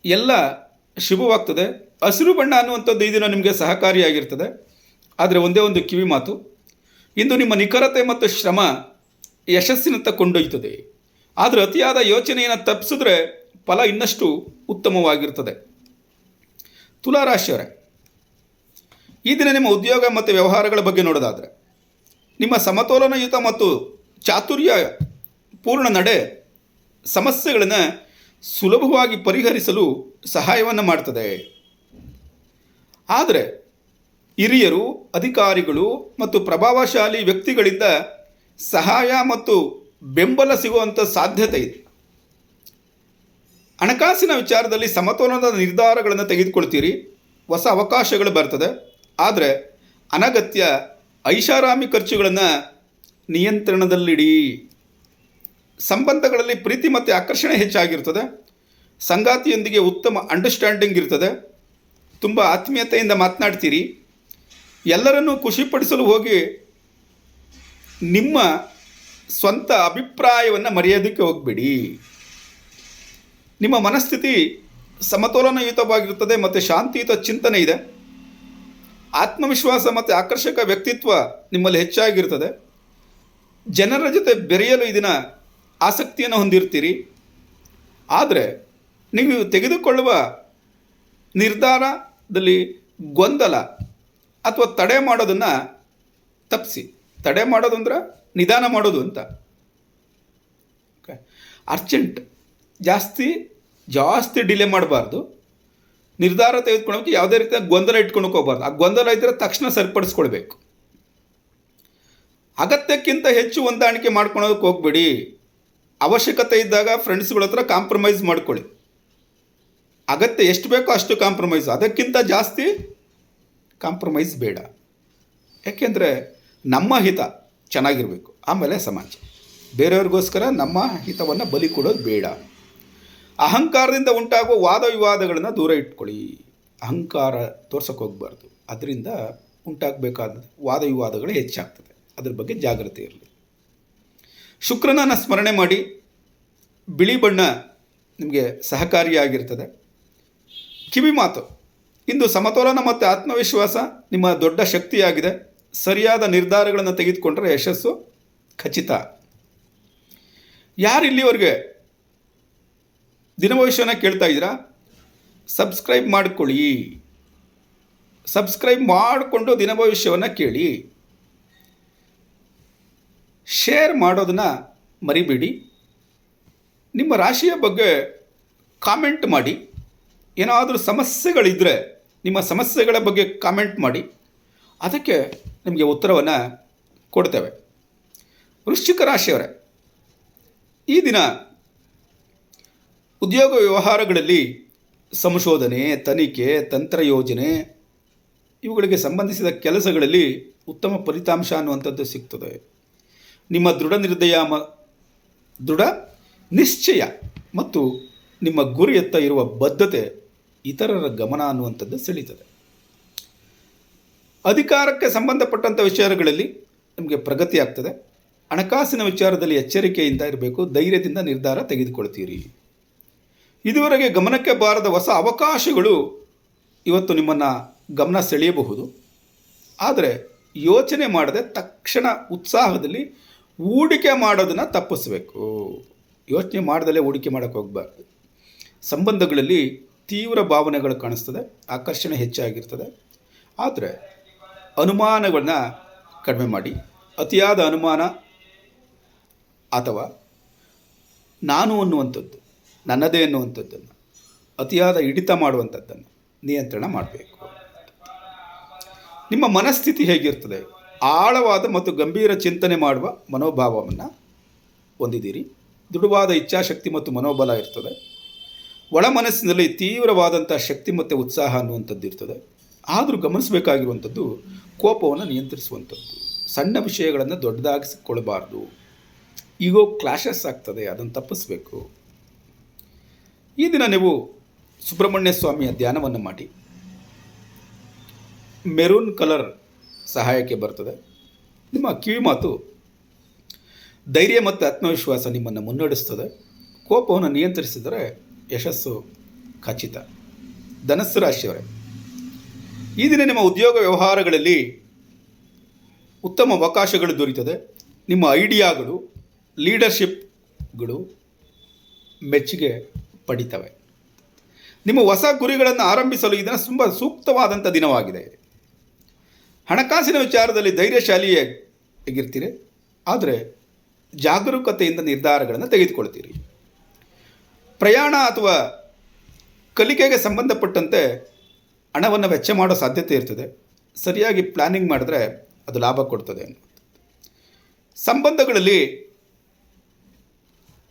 ಎಲ್ಲ ಶುಭವಾಗ್ತದೆ. ಹಸಿರು ಬಣ್ಣ ಅನ್ನುವಂಥದ್ದು ಈ ದಿನ ನಿಮಗೆ ಸಹಕಾರಿಯಾಗಿರ್ತದೆ. ಆದರೆ ಒಂದೇ ಒಂದು ಕಿವಿ ಮಾತು, ಇಂದು ನಿಮ್ಮ ನಿಖರತೆ ಮತ್ತು ಶ್ರಮ ಯಶಸ್ಸಿನತ್ತ ಕೊಂಡೊಯ್ಯುತ್ತದೆ. ಆದರೆ ಅತಿಯಾದ ಯೋಚನೆಯನ್ನು ತಪ್ಪಿಸಿದ್ರೆ ಫಲ ಇನ್ನಷ್ಟು ಉತ್ತಮವಾಗಿರ್ತದೆ. ತುಲಾರಾಶಿಯವರೇ, ಈ ದಿನ ನಿಮ್ಮ ಉದ್ಯೋಗ ಮತ್ತು ವ್ಯವಹಾರಗಳ ಬಗ್ಗೆ ನೋಡೋದಾದರೆ ನಿಮ್ಮ ಸಮತೋಲನಯುತ ಮತ್ತು ಚಾತುರ್ಯ ಪೂರ್ಣ ನಡೆ ಸಮಸ್ಯೆಗಳನ್ನು ಸುಲಭವಾಗಿ ಪರಿಹರಿಸಲು ಸಹಾಯವನ್ನು ಮಾಡ್ತದೆ. ಆದರೆ ಹಿರಿಯರು, ಅಧಿಕಾರಿಗಳು ಮತ್ತು ಪ್ರಭಾವಶಾಲಿ ವ್ಯಕ್ತಿಗಳಿಂದ ಸಹಾಯ ಮತ್ತು ಬೆಂಬಲ ಸಿಗುವಂಥ ಸಾಧ್ಯತೆ ಇದೆ. ಹಣಕಾಸಿನ ವಿಚಾರದಲ್ಲಿ ಸಮತೋಲನದ ನಿರ್ಧಾರಗಳನ್ನು ತೆಗೆದುಕೊಳ್ತೀರಿ. ಹೊಸ ಅವಕಾಶಗಳು ಬರ್ತದೆ. ಆದರೆ ಅನಗತ್ಯ ಐಷಾರಾಮಿ ಖರ್ಚುಗಳನ್ನು ನಿಯಂತ್ರಣದಲ್ಲಿಡಿ. ಸಂಬಂಧಗಳಲ್ಲಿ ಪ್ರೀತಿ ಮತ್ತು ಆಕರ್ಷಣೆ ಹೆಚ್ಚಾಗಿರ್ತದೆ. ಸಂಗಾತಿಯೊಂದಿಗೆ ಉತ್ತಮ ಅಂಡರ್ಸ್ಟ್ಯಾಂಡಿಂಗ್ ಇರ್ತದೆ. ತುಂಬ ಆತ್ಮೀಯತೆಯಿಂದ ಮಾತನಾಡ್ತೀರಿ. ಎಲ್ಲರನ್ನೂ ಖುಷಿಪಡಿಸಲು ಹೋಗಿ ನಿಮ್ಮ ಸ್ವಂತ ಅಭಿಪ್ರಾಯವನ್ನು ಮರೆಯೋದಕ್ಕೆ ಹೋಗಬೇಡಿ. ನಿಮ್ಮ ಮನಸ್ಥಿತಿ ಸಮತೋಲನಯುತವಾಗಿರುತ್ತದೆ ಮತ್ತು ಶಾಂತಿಯುತ ಚಿಂತನೆ ಇದೆ. ಆತ್ಮವಿಶ್ವಾಸ ಮತ್ತು ಆಕರ್ಷಕ ವ್ಯಕ್ತಿತ್ವ ನಿಮ್ಮಲ್ಲಿ ಹೆಚ್ಚಾಗಿರ್ತದೆ. ಜನರ ಜೊತೆ ಬೆರೆಯಲು ಇದನ್ನ ಆಸಕ್ತಿಯನ್ನು ಹೊಂದಿರ್ತೀರಿ. ಆದರೆ ನೀವು ತೆಗೆದುಕೊಳ್ಳುವ ನಿರ್ಧಾರದಲ್ಲಿ ಗೊಂದಲ ಅಥವಾ ತಡೆ ಮಾಡೋದನ್ನು ತಪ್ಪಿಸಿ. ತಡೆ ಮಾಡೋದು ಅಂದ್ರೆ ನಿಧಾನ ಮಾಡೋದು ಅಂತ. ಅರ್ಜೆಂಟ್ ಜಾಸ್ತಿ ಡಿಲೇ ಮಾಡಬಾರ್ದು. ನಿರ್ಧಾರ ತೆಗೆದುಕೊಳ್ಳೋಕೆ ಯಾವುದೇ ರೀತಿಯ ಗೊಂದಲ ಇಟ್ಕೊಂಡು ಹೋಗಬಾರ್ದು. ಆ ಗೊಂದಲ ಇದ್ದರೆ ತಕ್ಷಣ ಸರಿಪಡಿಸ್ಕೊಳ್ಬೇಕು. ಅಗತ್ಯಕ್ಕಿಂತ ಹೆಚ್ಚು ಹೊಂದಾಣಿಕೆ ಮಾಡ್ಕೊಳೋದಕ್ಕೆ ಹೋಗ್ಬೇಡಿ. ಅವಶ್ಯಕತೆ ಇದ್ದಾಗ ಫ್ರೆಂಡ್ಸ್ಗಳ ಹತ್ರ ಕಾಂಪ್ರಮೈಸ್ ಮಾಡ್ಕೊಳ್ಳಿ. ಅಗತ್ಯ ಎಷ್ಟು ಬೇಕೋ ಅಷ್ಟು ಕಾಂಪ್ರಮೈಸ್, ಅದಕ್ಕಿಂತ ಜಾಸ್ತಿ ಕಾಂಪ್ರಮೈಸ್ ಬೇಡ. ಯಾಕೆಂದರೆ ನಮ್ಮ ಹಿತ ಚೆನ್ನಾಗಿರಬೇಕು, ಆಮೇಲೆ ಸಮಾಜ. ಬೇರೆಯವ್ರಿಗೋಸ್ಕರ ನಮ್ಮ ಹಿತವನ್ನು ಬಲಿ ಕೊಡೋದು ಬೇಡ. ಅಹಂಕಾರದಿಂದ ಉಂಟಾಗುವ ವಾದ ವಿವಾದಗಳನ್ನು ದೂರ ಇಟ್ಕೊಳ್ಳಿ. ಅಹಂಕಾರ ತೋರ್ಸೋಕೆ ಹೋಗಬಾರ್ದು. ಅದರಿಂದ ಉಂಟಾಗಬೇಕಾದ ವಾದ ವಿವಾದಗಳು ಹೆಚ್ಚಾಗ್ತದೆ. ಅದ್ರ ಬಗ್ಗೆ ಜಾಗ್ರತೆ ಇರಲಿ. ಶುಕ್ರನನ್ನು ಸ್ಮರಣೆ ಮಾಡಿ. ಬಿಳಿ ಬಣ್ಣ ನಿಮಗೆ ಸಹಕಾರಿಯಾಗಿರ್ತದೆ. ಕಿವಿ ಮಾತು. ಇಂದು ಸಮತೋಲನ ಮತ್ತು ಆತ್ಮವಿಶ್ವಾಸ ನಿಮ್ಮ ದೊಡ್ಡ ಶಕ್ತಿಯಾಗಿದೆ. ಸರಿಯಾದ ನಿರ್ಧಾರಗಳನ್ನು ತೆಗೆದುಕೊಂಡ್ರೆ ಯಶಸ್ಸು ಖಚಿತ. ಯಾರು ಇಲ್ಲಿವರೆಗೆ ದಿನಭವಿಷ್ಯನ ಕೇಳ್ತಾ ಇದ್ದೀರಾ, ಸಬ್ಸ್ಕ್ರೈಬ್ ಮಾಡಿಕೊಳ್ಳಿ. ಸಬ್ಸ್ಕ್ರೈಬ್ ಮಾಡಿಕೊಂಡು ದಿನಭವಿಷ್ಯವನ್ನು ಕೇಳಿ. ಶೇರ್ ಮಾಡೋದನ್ನು ಮರಿಬೇಡಿ. ನಿಮ್ಮ ರಾಶಿಯ ಬಗ್ಗೆ ಕಾಮೆಂಟ್ ಮಾಡಿ. ಏನಾದರೂ ಸಮಸ್ಯೆಗಳಿದ್ದರೆ ನಿಮ್ಮ ಸಮಸ್ಯೆಗಳ ಬಗ್ಗೆ ಕಾಮೆಂಟ್ ಮಾಡಿ. ಅದಕ್ಕೆ ನಿಮಗೆ ಉತ್ತರವನ್ನು ಕೊಡ್ತೇವೆ. ವೃಶ್ಚಿಕ ರಾಶಿಯವರೇ, ಈ ದಿನ ಉದ್ಯೋಗ ವ್ಯವಹಾರಗಳಲ್ಲಿ ಸಂಶೋಧನೆ, ತನಿಖೆ, ತಂತ್ರಯೋಜನೆ ಇವುಗಳಿಗೆ ಸಂಬಂಧಿಸಿದ ಕೆಲಸಗಳಲ್ಲಿ ಉತ್ತಮ ಫಲಿತಾಂಶ ಅನ್ನುವಂಥದ್ದು ಸಿಗ್ತದೆ. ನಿಮ್ಮ ದೃಢ ನಿಶ್ಚಯ ಮತ್ತು ನಿಮ್ಮ ಗುರಿಯತ್ತ ಇರುವ ಬದ್ಧತೆ ಇತರರ ಗಮನ ಅನ್ನುವಂಥದ್ದು ಸೆಳೀತದೆ. ಅಧಿಕಾರಕ್ಕೆ ಸಂಬಂಧಪಟ್ಟಂಥ ವಿಚಾರಗಳಲ್ಲಿ ನಿಮಗೆ ಪ್ರಗತಿ ಆಗ್ತದೆ. ಹಣಕಾಸಿನ ವಿಚಾರದಲ್ಲಿ ಎಚ್ಚರಿಕೆಯಿಂದ ಇರಬೇಕು. ಧೈರ್ಯದಿಂದ ನಿರ್ಧಾರ ತೆಗೆದುಕೊಳ್ತೀರಿ. ಇದುವರೆಗೆ ಗಮನಕ್ಕೆ ಬಾರದ ಹೊಸ ಅವಕಾಶಗಳು ಇವತ್ತು ನಿಮ್ಮನ್ನು ಗಮನ ಸೆಳೆಯಬಹುದು. ಆದರೆ ಯೋಚನೆ ಮಾಡದೆ ತಕ್ಷಣ ಉತ್ಸಾಹದಲ್ಲಿ ಹೂಡಿಕೆ ಮಾಡೋದನ್ನು ತಪ್ಪಿಸಬೇಕು. ಯೋಚನೆ ಮಾಡ್ದಲೇ ಹೂಡಿಕೆ ಮಾಡೋಕ್ಕೆ ಹೋಗಬಾರ್ದು. ಸಂಬಂಧಗಳಲ್ಲಿ ತೀವ್ರ ಭಾವನೆಗಳು ಕಾಣಿಸ್ತದೆ. ಆಕರ್ಷಣೆ ಹೆಚ್ಚಾಗಿರ್ತದೆ. ಆದರೆ ಅನುಮಾನಗಳನ್ನ ಕಡಿಮೆ ಮಾಡಿ. ಅತಿಯಾದ ಅನುಮಾನ ಅಥವಾ ನಾನು ಅನ್ನುವಂಥದ್ದು, ನನ್ನದೇ ಅನ್ನುವಂಥದ್ದನ್ನು, ಅತಿಯಾದ ಹಿಡಿತ ಮಾಡುವಂಥದ್ದನ್ನು ನಿಯಂತ್ರಣ ಮಾಡಬೇಕು. ನಿಮ್ಮ ಮನಸ್ಥಿತಿ ಹೇಗಿರ್ತದೆ? ಆಳವಾದ ಮತ್ತು ಗಂಭೀರ ಚಿಂತನೆ ಮಾಡುವ ಮನೋಭಾವವನ್ನು ಹೊಂದಿದ್ದೀರಿ. ದೃಢವಾದ ಇಚ್ಛಾಶಕ್ತಿ ಮತ್ತು ಮನೋಬಲ ಇರ್ತದೆ. ಒಳ ಮನಸ್ಸಿನಲ್ಲಿ ತೀವ್ರವಾದಂಥ ಶಕ್ತಿ ಮತ್ತು ಉತ್ಸಾಹ ಅನ್ನುವಂಥದ್ದು ಇರ್ತದೆ. ಆದರೂ ಗಮನಿಸಬೇಕಾಗಿರುವಂಥದ್ದು ಕೋಪವನ್ನು ನಿಯಂತ್ರಿಸುವಂಥದ್ದು. ಸಣ್ಣ ವಿಷಯಗಳನ್ನು ದೊಡ್ಡದಾಗಿಸಿಕೊಳ್ಳಬಾರ್ದು. ಈಗೋ ಕ್ಲಾಶಸ್ ಆಗ್ತದೆ, ಅದನ್ನು ತಪ್ಪಿಸಬೇಕು. ಈ ದಿನ ನೀವು ಸುಬ್ರಹ್ಮಣ್ಯ ಸ್ವಾಮಿಯ ಧ್ಯಾನವನ್ನು ಮಾಡಿ. ಮೆರೂನ್ ಕಲರ್ ಸಹಾಯಕ್ಕೆ ಬರ್ತದೆ. ನಿಮ್ಮ ಕಿವಿ ಮಾತು ಧೈರ್ಯ ಮತ್ತು ಆತ್ಮವಿಶ್ವಾಸ ನಿಮ್ಮನ್ನು ಮುನ್ನಡೆಸ್ತದೆ. ಕೋಪವನ್ನು ನಿಯಂತ್ರಿಸಿದರೆ ಯಶಸ್ಸು ಖಚಿತ. ಧನಸ್ಸು ರಾಶಿಯವರೇ, ಈ ದಿನ ನಿಮ್ಮ ಉದ್ಯೋಗ ವ್ಯವಹಾರಗಳಲ್ಲಿ ಉತ್ತಮ ಅವಕಾಶಗಳು ದೊರೆಯುತ್ತದೆ. ನಿಮ್ಮ ಐಡಿಯಾಗಳು, ಲೀಡರ್ಶಿಪ್ಗಳು ಮೆಚ್ಚುಗೆ ಪಡಿತವೆ. ನಿಮ್ಮ ಹೊಸ ಗುರಿಗಳನ್ನು ಆರಂಭಿಸಲು ಈ ದಿನ ತುಂಬ ಸೂಕ್ತವಾದಂಥ ದಿನವಾಗಿದೆ. ಹಣಕಾಸಿನ ವಿಚಾರದಲ್ಲಿ ಧೈರ್ಯಶಾಲಿಯಾಗಿರ್ತೀರಿ. ಆದರೆ ಜಾಗರೂಕತೆಯಿಂದ ನಿರ್ಧಾರಗಳನ್ನು ತೆಗೆದುಕೊಳ್ತೀರಿ. ಪ್ರಯಾಣ ಅಥವಾ ಕಲಿಕೆಗೆ ಸಂಬಂಧಪಟ್ಟಂತೆ ಹಣವನ್ನು ವೆಚ್ಚ ಮಾಡೋ ಸಾಧ್ಯತೆ ಇರ್ತದೆ. ಸರಿಯಾಗಿ ಪ್ಲ್ಯಾನಿಂಗ್ ಮಾಡಿದ್ರೆ ಅದು ಲಾಭ ಕೊಡ್ತದೆ. ಸಂಬಂಧಗಳಲ್ಲಿ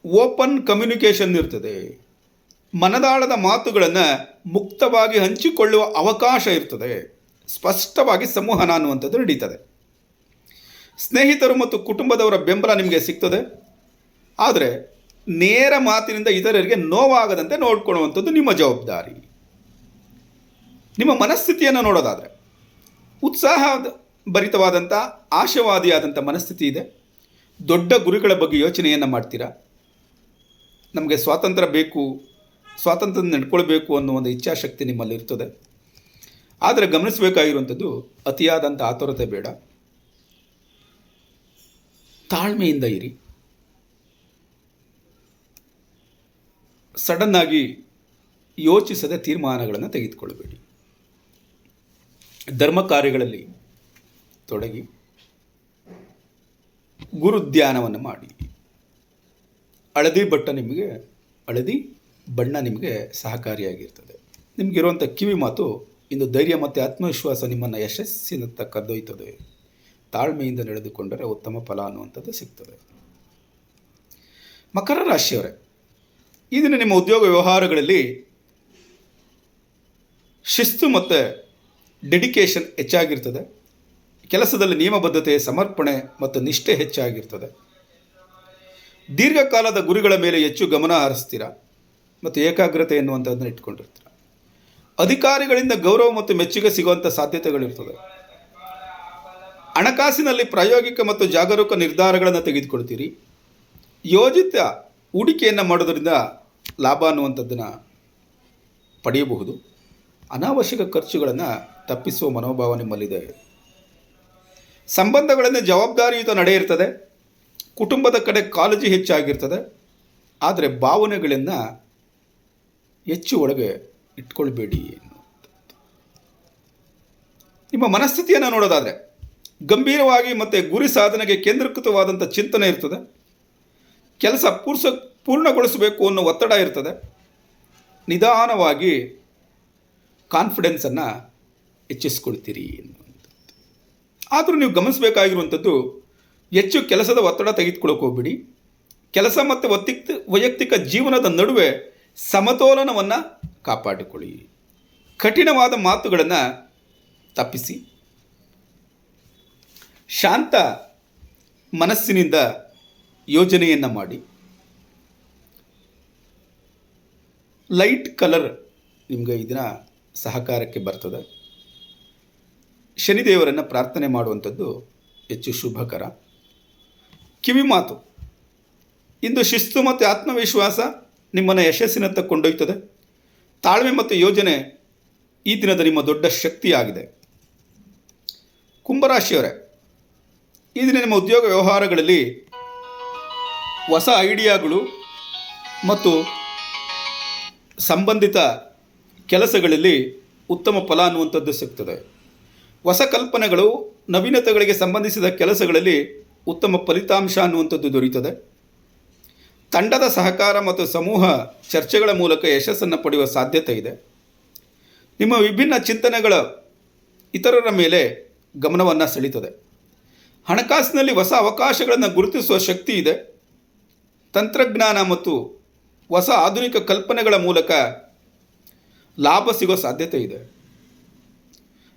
ಓಪನ್ ಕಮ್ಯುನಿಕೇಷನ್ ಇರ್ತದೆ. ಮನದಾಳದ ಮಾತುಗಳನ್ನು ಮುಕ್ತವಾಗಿ ಹಂಚಿಕೊಳ್ಳುವ ಅವಕಾಶ ಇರ್ತದೆ. ಸ್ಪಷ್ಟವಾಗಿ ಸಂವಹನ ಅನ್ನುವಂಥದ್ದು ನಡೀತದೆ. ಸ್ನೇಹಿತರು ಮತ್ತು ಕುಟುಂಬದವರ ಬೆಂಬಲ ನಿಮಗೆ ಸಿಗ್ತದೆ. ಆದರೆ ನೇರ ಮಾತಿನಿಂದ ಇತರರಿಗೆ ನೋವಾಗದಂತೆ ನೋಡ್ಕೊಳ್ಳುವಂಥದ್ದು ನಿಮ್ಮ ಜವಾಬ್ದಾರಿ. ನಿಮ್ಮ ಮನಸ್ಥಿತಿಯನ್ನು ನೋಡೋದಾದರೆ ಉತ್ಸಾಹ ಭರಿತವಾದಂಥ ಆಶಾವಾದಿಯಾದಂಥ ಮನಸ್ಥಿತಿ ಇದೆ. ದೊಡ್ಡ ಗುರಿಗಳ ಬಗ್ಗೆ ಯೋಚನೆಯನ್ನು ಮಾಡ್ತೀರಾ. ನಮಗೆ ಸ್ವಾತಂತ್ರ್ಯ ಬೇಕು, ಸ್ವಾತಂತ್ರ್ಯ ನಡ್ಕೊಳ್ಬೇಕು ಅನ್ನೋ ಒಂದು ಇಚ್ಛಾಶಕ್ತಿ ನಿಮ್ಮಲ್ಲಿ ಇರ್ತದೆ. ಆದರೆ ಗಮನಿಸಬೇಕಾಗಿರುವಂಥದ್ದು ಅತಿಯಾದಂಥ ಆತುರತೆ ಬೇಡ. ತಾಳ್ಮೆಯಿಂದ ಇರಿ. ಸಡನ್ನಾಗಿ ಯೋಚಿಸದೆ ತೀರ್ಮಾನಗಳನ್ನು ತೆಗೆದುಕೊಳ್ಳಬೇಡಿ. ಧರ್ಮ ಕಾರ್ಯಗಳಲ್ಲಿ ತೊಡಗಿ ಗುರುಧ್ಯಾನವನ್ನು ಮಾಡಿ. ಹಳದಿ ಬಣ್ಣ ನಿಮಗೆ ಸಹಕಾರಿಯಾಗಿರ್ತದೆ. ನಿಮಗಿರುವಂಥ ಕಿವಿ ಮಾತು ಇಂದು ಧೈರ್ಯ ಮತ್ತು ಆತ್ಮವಿಶ್ವಾಸ ನಿಮ್ಮನ್ನು ಯಶಸ್ಸಿನತ್ತ ಕದ್ದೊಯ್ತದೆ. ತಾಳ್ಮೆಯಿಂದ ನಡೆದುಕೊಂಡರೆ ಉತ್ತಮ ಫಲ ಅನ್ನುವಂಥದ್ದು ಸಿಗ್ತದೆ. ಮಕರ ರಾಶಿಯವರೇ, ಈ ದಿನ ನಿಮ್ಮ ಉದ್ಯೋಗ ವ್ಯವಹಾರಗಳಲ್ಲಿ ಶಿಸ್ತು ಮತ್ತು ಡೆಡಿಕೇಶನ್ ಹೆಚ್ಚಾಗಿರ್ತದೆ. ಕೆಲಸದಲ್ಲಿ ನಿಯಮಬದ್ಧತೆ, ಸಮರ್ಪಣೆ ಮತ್ತು ನಿಷ್ಠೆ ಹೆಚ್ಚಾಗಿರ್ತದೆ. ದೀರ್ಘಕಾಲದ ಗುರಿಗಳ ಮೇಲೆ ಹೆಚ್ಚು ಗಮನ ಹರಿಸ್ತೀರ ಮತ್ತು ಏಕಾಗ್ರತೆ ಎನ್ನುವಂಥದ್ದನ್ನು ಇಟ್ಕೊಂಡಿರ್ತೀರ. ಅಧಿಕಾರಿಗಳಿಂದ ಗೌರವ ಮತ್ತು ಮೆಚ್ಚುಗೆ ಸಿಗುವಂಥ ಸಾಧ್ಯತೆಗಳಿರ್ತದೆ. ಹಣಕಾಸಿನಲ್ಲಿ ಪ್ರಾಯೋಗಿಕ ಮತ್ತು ಜಾಗರೂಕ ನಿರ್ಧಾರಗಳನ್ನು ತೆಗೆದುಕೊಳ್ತೀರಿ. ಯೋಜಿತ ಹೂಡಿಕೆಯನ್ನು ಮಾಡೋದರಿಂದ ಲಾಭ ಅನ್ನುವಂಥದ್ದನ್ನು ಪಡೆಯಬಹುದು. ಅನಾವಶ್ಯಕ ಖರ್ಚುಗಳನ್ನು ತಪ್ಪಿಸುವ ಮನೋಭಾವ ನಿಮ್ಮಲ್ಲಿದೆ. ಸಂಬಂಧಗಳನ್ನು ಜವಾಬ್ದಾರಿಯುತ ನಡೆ ಇರ್ತದೆ. ಕುಟುಂಬದ ಕಡೆ ಕಾಳಜಿ ಹೆಚ್ಚಾಗಿರ್ತದೆ. ಆದರೆ ಭಾವನೆಗಳನ್ನು ಹೆಚ್ಚು ಒಳಗೆ ಇಟ್ಕೊಳ್ಬೇಡಿ. ನಿಮ್ಮ ಮನಸ್ಥಿತಿಯನ್ನು ನೋಡೋದಾದರೆ ಗಂಭೀರವಾಗಿ ಮತ್ತು ಗುರಿ ಸಾಧನೆಗೆ ಕೇಂದ್ರೀಕೃತವಾದಂಥ ಚಿಂತನೆ ಇರ್ತದೆ. ಕೆಲಸ ಪೂರ್ಣಗೊಳಿಸಬೇಕು ಅನ್ನೋ ಒತ್ತಡ ಇರ್ತದೆ. ನಿಧಾನವಾಗಿ ಕಾನ್ಫಿಡೆನ್ಸನ್ನು ಹೆಚ್ಚಿಸ್ಕೊಳ್ತೀರಿ ಎನ್ನುವಂಥದ್ದು. ಆದರೂ ನೀವು ಗಮನಿಸಬೇಕಾಗಿರುವಂಥದ್ದು, ಹೆಚ್ಚು ಕೆಲಸದ ಒತ್ತಡ ತೆಗೆದುಕೊಳ್ಳೋಕೆ ಹೋಗ್ಬಿಡಿ. ಕೆಲಸ ಮತ್ತು ವೈಯಕ್ತಿಕ ಜೀವನದ ನಡುವೆ ಸಮತೋಲನವನ್ನು ಕಾಪಾಡಿಕೊಳ್ಳಿ. ಕಠಿಣವಾದ ಮಾತುಗಳನ್ನು ತಪ್ಪಿಸಿ ಶಾಂತ ಮನಸ್ಸಿನಿಂದ ಯೋಜನೆಯನ್ನು ಮಾಡಿ. ಲೈಟ್ ಕಲರ್ ನಿಮಗೆ ಇದನ್ನ ಸಹಕಾರಕ್ಕೆ ಬರ್ತದೆ. ಶನಿದೇವರನ್ನು ಪ್ರಾರ್ಥನೆ ಮಾಡುವಂಥದ್ದು ಹೆಚ್ಚು ಶುಭಕರ. ಕಿವಿ ಮಾತು ಇಂದು ಶಿಸ್ತು ಮತ್ತು ಆತ್ಮವಿಶ್ವಾಸ ನಿಮ್ಮನ್ನು ಯಶಸ್ಸಿನತ್ತ ಕೊಂಡೊಯ್ತದೆ. ತಾಳ್ಮೆ ಮತ್ತು ಯೋಜನೆ ಈ ದಿನದ ನಿಮ್ಮ ದೊಡ್ಡ ಶಕ್ತಿಯಾಗಿದೆ. ಕುಂಭರಾಶಿಯವರೇ, ಈ ದಿನ ನಿಮ್ಮ ಉದ್ಯೋಗ ವ್ಯವಹಾರಗಳಲ್ಲಿ ಹೊಸ ಐಡಿಯಾಗಳು ಮತ್ತು ಸಂಬಂಧಿತ ಕೆಲಸಗಳಲ್ಲಿ ಉತ್ತಮ ಫಲ ಅನ್ನುವಂಥದ್ದು ಸಿಗ್ತದೆ. ಹೊಸ ಕಲ್ಪನೆಗಳು, ನವೀನತೆಗಳಿಗೆ ಸಂಬಂಧಿಸಿದ ಕೆಲಸಗಳಲ್ಲಿ ಉತ್ತಮ ಫಲಿತಾಂಶ ಅನ್ನುವಂಥದ್ದು ದೊರೆಯುತ್ತದೆ. ತಂಡದ ಸಹಕಾರ ಮತ್ತು ಸಮೂಹ ಚರ್ಚೆಗಳ ಮೂಲಕ ಯಶಸ್ಸನ್ನು ಪಡೆಯುವ ಸಾಧ್ಯತೆ ಇದೆ. ನಿಮ್ಮ ವಿಭಿನ್ನ ಚಿಂತನೆಗಳ ಇತರರ ಮೇಲೆ ಗಮನವನ್ನು ಸೆಳೀತದೆ. ಹಣಕಾಸಿನಲ್ಲಿ ಹೊಸ ಅವಕಾಶಗಳನ್ನು ಗುರುತಿಸುವ ಶಕ್ತಿ ಇದೆ. ತಂತ್ರಜ್ಞಾನ ಮತ್ತು ಹೊಸ ಆಧುನಿಕ ಕಲ್ಪನೆಗಳ ಮೂಲಕ ಲಾಭ ಸಿಗೋ ಸಾಧ್ಯತೆ ಇದೆ.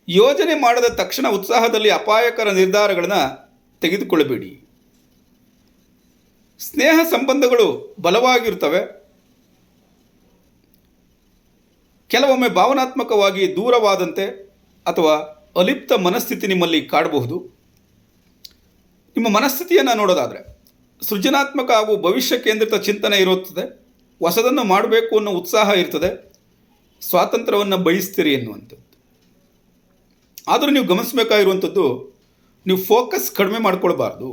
ಯೋಜನೆ ಮಾಡದ ತಕ್ಷಣ ಉತ್ಸಾಹದಲ್ಲಿ ಅಪಾಯಕರ ನಿರ್ಧಾರಗಳನ್ನು ತೆಗೆದುಕೊಳ್ಳಬೇಡಿ. ಸ್ನೇಹ ಸಂಬಂಧಗಳು ಬಲವಾಗಿರ್ತವೆ. ಕೆಲವೊಮ್ಮೆ ಭಾವನಾತ್ಮಕವಾಗಿ ದೂರವಾದಂತೆ ಅಥವಾ ಅಲಿಪ್ತ ಮನಸ್ಥಿತಿ ನಿಮ್ಮಲ್ಲಿ ಕಾಡಬಹುದು. ನಿಮ್ಮ ಮನಸ್ಥಿತಿಯನ್ನು ನೋಡೋದಾದರೆ ಸೃಜನಾತ್ಮಕ ಹಾಗೂ ಭವಿಷ್ಯ ಕೇಂದ್ರಿತ ಚಿಂತನೆ ಇರುತ್ತದೆ. ಹೊಸದನ್ನು ಮಾಡಬೇಕು ಅನ್ನೋ ಉತ್ಸಾಹ ಇರ್ತದೆ. ಸ್ವಾತಂತ್ರ್ಯವನ್ನು ಬಯಸ್ತೀರಿ ಎನ್ನುವಂಥದ್ದು. ಆದರೂ ನೀವು ಗಮನಿಸಬೇಕಾಗಿರುವಂಥದ್ದು, ನೀವು ಫೋಕಸ್ ಕಡಿಮೆ ಮಾಡಿಕೊಳ್ಬಾರ್ದು.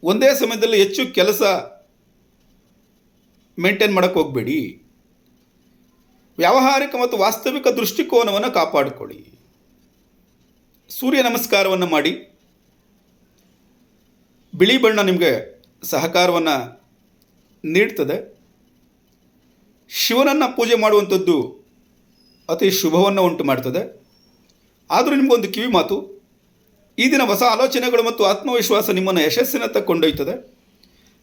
ಒಂದೇ ಸಮಯದಲ್ಲಿ ಹೆಚ್ಚು ಕೆಲಸ ಮೇಂಟೈನ್ ಮಾಡೋಕ್ಕೆ ಹೋಗಬೇಡಿ. ವ್ಯಾವಹಾರಿಕ ಮತ್ತು ವಾಸ್ತವಿಕ ದೃಷ್ಟಿಕೋನವನ್ನು ಕಾಪಾಡಿಕೊಳ್ಳಿ. ಸೂರ್ಯ ನಮಸ್ಕಾರವನ್ನು ಮಾಡಿ. ಬಿಳಿ ಬಣ್ಣ ನಿಮಗೆ ಸಹಕಾರವನ್ನು ನೀಡ್ತದೆ. ಶಿವನನ್ನು ಪೂಜೆ ಮಾಡುವಂಥದ್ದು ಅತಿ ಶುಭವನ್ನು ಉಂಟು ಮಾಡ್ತದೆ. ಆದರೂ ನಿಮಗೊಂದು ಕಿವಿ ಮಾತು, ಈ ದಿನ ಹೊಸ ಆಲೋಚನೆಗಳು ಮತ್ತು ಆತ್ಮವಿಶ್ವಾಸ ನಿಮ್ಮನ್ನು ಯಶಸ್ಸಿನತ್ತ ಕೊಂಡೊಯ್ತದೆ.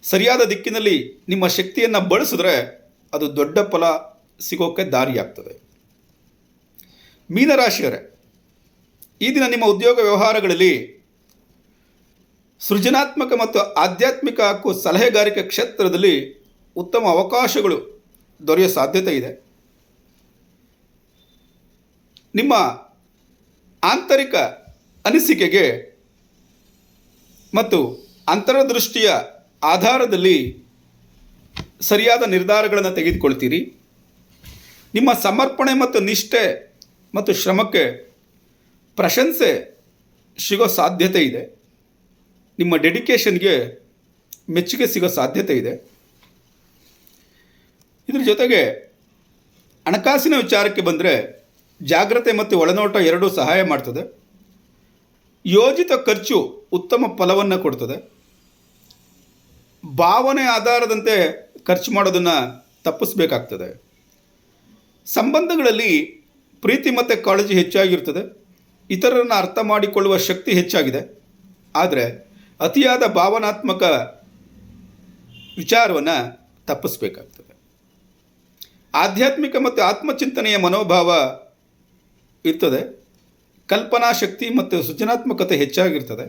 ಸರಿಯಾದ ದಿಕ್ಕಿನಲ್ಲಿ ನಿಮ್ಮ ಶಕ್ತಿಯನ್ನು ಬಳಸಿದ್ರೆ ಅದು ದೊಡ್ಡ ಫಲ ಸಿಗೋಕ್ಕೆ ದಾರಿಯಾಗ್ತದೆ. ಮೀನರಾಶಿಯವರೇ, ಈ ದಿನ ನಿಮ್ಮ ಉದ್ಯೋಗ ವ್ಯವಹಾರಗಳಲ್ಲಿ ಸೃಜನಾತ್ಮಕ ಮತ್ತು ಆಧ್ಯಾತ್ಮಿಕ ಹಾಗೂ ಸಲಹೆಗಾರಿಕೆ ಕ್ಷೇತ್ರದಲ್ಲಿ ಉತ್ತಮ ಅವಕಾಶಗಳು ದೊರೆಯುವ ಸಾಧ್ಯತೆ ಇದೆ. ನಿಮ್ಮ ಆಂತರಿಕ ಅನಿಸಿಕೆಗೆ ಮತ್ತು ಅಂತರದೃಷ್ಟಿಯ ಆಧಾರದಲ್ಲಿ ಸರಿಯಾದ ನಿರ್ಧಾರಗಳನ್ನು ತೆಗೆದುಕೊಳ್ತೀರಿ. ನಿಮ್ಮ ಸಮರ್ಪಣೆ ಮತ್ತು ನಿಷ್ಠೆ ಮತ್ತು ಶ್ರಮಕ್ಕೆ ಪ್ರಶಂಸೆ ಸಿಗೋ ಸಾಧ್ಯತೆ ಇದೆ. ನಿಮ್ಮ ಡೆಡಿಕೇಷನ್ಗೆ ಮೆಚ್ಚುಗೆ ಸಿಗೋ ಸಾಧ್ಯತೆ ಇದೆ. ಇದ್ರ ಜೊತೆಗೆ ಹಣಕಾಸಿನ ವಿಚಾರಕ್ಕೆ ಬಂದರೆ ಜಾಗ್ರತೆ ಮತ್ತು ಒಳನೋಟ ಎರಡೂ ಸಹಾಯ ಮಾಡ್ತದೆ. ಯೋಜಿತ ಖರ್ಚು ಉತ್ತಮ ಫಲವನ್ನು ಕೊಡ್ತದೆ. ಭಾವನೆ ಆಧಾರದಂತೆ ಖರ್ಚು ಮಾಡೋದನ್ನು ತಪ್ಪಿಸಬೇಕಾಗ್ತದೆ. ಸಂಬಂಧಗಳಲ್ಲಿ ಪ್ರೀತಿ ಮತ್ತು ಕಾಳಜಿ ಹೆಚ್ಚಾಗಿರ್ತದೆ. ಇತರರನ್ನು ಅರ್ಥ ಮಾಡಿಕೊಳ್ಳುವ ಶಕ್ತಿ ಹೆಚ್ಚಾಗಿದೆ. ಆದರೆ ಅತಿಯಾದ ಭಾವನಾತ್ಮಕ ವಿಚಾರವನ್ನು ತಪ್ಪಿಸಬೇಕಾಗ್ತದೆ. ಆಧ್ಯಾತ್ಮಿಕ ಮತ್ತು ಆತ್ಮಚಿಂತನೆಯ ಮನೋಭಾವ ಇರ್ತದೆ. ಕಲ್ಪನಾ ಶಕ್ತಿ ಮತ್ತು ಸೃಜನಾತ್ಮಕತೆ ಹೆಚ್ಚಾಗಿರ್ತದೆ.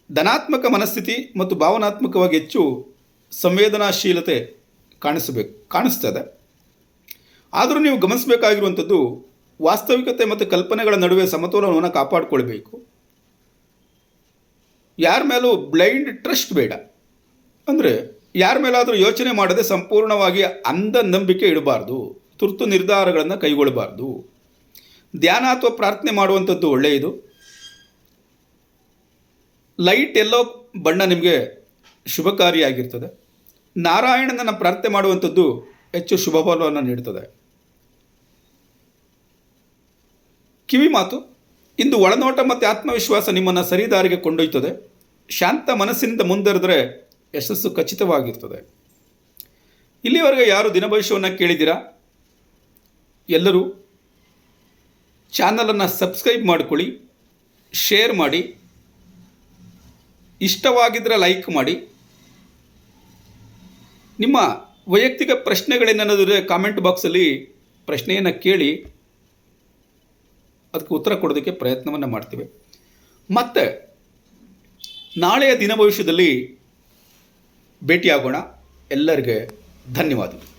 ಧನಾತ್ಮಕ ಮನಸ್ಥಿತಿ ಮತ್ತು ಭಾವನಾತ್ಮಕವಾಗಿ ಹೆಚ್ಚು ಸಂವೇದನಾಶೀಲತೆ ಕಾಣಿಸ್ತದೆ. ಆದರೂ ನೀವು ಗಮನಿಸಬೇಕಾಗಿರುವಂಥದ್ದು ವಾಸ್ತವಿಕತೆ ಮತ್ತು ಕಲ್ಪನೆಗಳ ನಡುವೆ ಸಮತೋಲನವನ್ನು ಕಾಪಾಡಿಕೊಳ್ಬೇಕು. ಯಾರ ಮೇಲೂ ಬ್ಲೈಂಡ್ ಟ್ರಸ್ಟ್ ಬೇಡ. ಅಂದರೆ ಯಾರ ಮೇಲಾದರೂ ಯೋಚನೆ ಮಾಡದೆ ಸಂಪೂರ್ಣವಾಗಿ ಅಂಧ ನಂಬಿಕೆ ಇಡಬಾರ್ದು. ತುರ್ತು ನಿರ್ಧಾರಗಳನ್ನು ಕೈಗೊಳ್ಳಬಾರ್ದು. ಧ್ಯಾನ ಅಥವಾ ಪ್ರಾರ್ಥನೆ ಮಾಡುವಂಥದ್ದು ಒಳ್ಳೆಯದು. ಲೈಟ್ ಎಲ್ಲೋ ಬಣ್ಣ ನಿಮಗೆ ಶುಭಕಾರಿಯಾಗಿರ್ತದೆ. ನಾರಾಯಣನನ್ನು ಪ್ರಾರ್ಥನೆ ಮಾಡುವಂಥದ್ದು ಹೆಚ್ಚು ಶುಭ ಫಲವನ್ನು ನೀಡುತ್ತದೆ. ಕಿವಿ ಮಾತು: ಇಂದು ಒಳನೋಟ ಮತ್ತು ಆತ್ಮವಿಶ್ವಾಸ ನಿಮ್ಮನ್ನು ಸರಿದಾರಿಗೆ ಕೊಂಡೊಯ್ತದೆ. ಶಾಂತ ಮನಸ್ಸಿನಿಂದ ಮುಂದರಿದ್ರೆ ಯಶಸ್ಸು ಖಚಿತವಾಗಿರ್ತದೆ. ಇಲ್ಲಿವರೆಗೆ ಯಾರು ದಿನಭವಿಷ್ಯವನ್ನು ಕೇಳಿದ್ದೀರಾ ಎಲ್ಲರೂ ಚಾನಲನ್ನು ಸಬ್ಸ್ಕ್ರೈಬ್ ಮಾಡಿಕೊಳ್ಳಿ, ಶೇರ್ ಮಾಡಿ, ಇಷ್ಟವಾಗಿದ್ದರೆ ಲೈಕ್ ಮಾಡಿ. ನಿಮ್ಮ ವೈಯಕ್ತಿಕ ಪ್ರಶ್ನೆಗಳೇನಾದರೆ ಕಾಮೆಂಟ್ ಬಾಕ್ಸಲ್ಲಿ ಪ್ರಶ್ನೆಯನ್ನು ಕೇಳಿ ಅದಕ್ಕೆ ಉತ್ತರ ಕೊಡೋದಕ್ಕೆ ಪ್ರಯತ್ನವನ್ನು ಮಾಡ್ತೀವಿ. ಮತ್ತು ನಾಳೆಯ ದಿನ ಭವಿಷ್ಯದಲ್ಲಿ ಭೇಟಿಯಾಗೋಣ. ಎಲ್ಲರಿಗೆ ಧನ್ಯವಾದಗಳು.